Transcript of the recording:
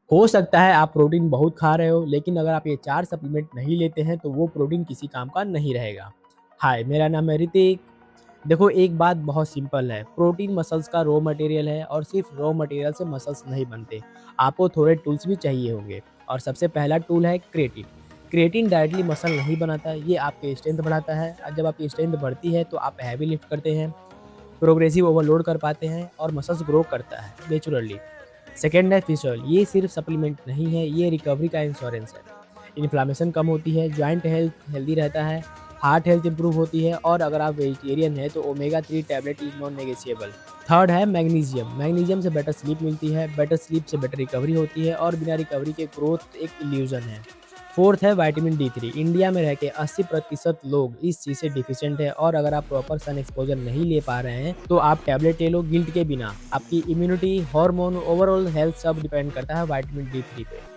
हो सकता है आप प्रोटीन बहुत खा रहे हो, लेकिन अगर आप ये 4 सप्लीमेंट नहीं लेते हैं तो वो प्रोटीन किसी काम का नहीं रहेगा। हाय, मेरा नाम है ऋतिक। देखो, एक बात बहुत सिंपल है, प्रोटीन मसल्स का रॉ मटेरियल है और सिर्फ रॉ मटेरियल से मसल्स नहीं बनते। आपको थोड़े टूल्स भी चाहिए होंगे और सबसे पहला टूल है क्रिएटिन। क्रिएटिन डायरेक्टली मसल नहीं बनाता, ये आपकी स्ट्रेंथ बढ़ाता है और जब आपकी स्ट्रेंथ बढ़ती है तो आप हैवी लिफ्ट करते हैं, प्रोग्रेसिव ओवरलोड कर पाते हैं और मसल्स ग्रो करता है नेचुरली। सेकेंड है फिश ऑयल, ये सिर्फ सप्लीमेंट नहीं है, ये रिकवरी का इंश्योरेंस है। इन्फ्लामेशन कम होती है, जॉइंट हेल्थ हेल्दी रहता है, हार्ट हेल्थ इंप्रूव होती है और अगर आप वेजिटेरियन हैं तो omega 3 tablet is non negotiable. Third है मैग्नीशियम। मैग्नीशियम से बेटर स्लीप मिलती है, बेटर स्लीप से बेटर रिकवरी होती है और बिना रिकवरी के ग्रोथ एक इल्यूजन है। फोर्थ है विटामिन D3। इंडिया में रह के 80% लोग इस चीज़ से डिफिशिएंट है और अगर आप प्रॉपर सन एक्सपोजर नहीं ले पा रहे हैं तो आप टैबलेट ले लो गिल्ट के बिना। आपकी इम्यूनिटी, हार्मोन, ओवरऑल हेल्थ सब डिपेंड करता है विटामिन D3 पे।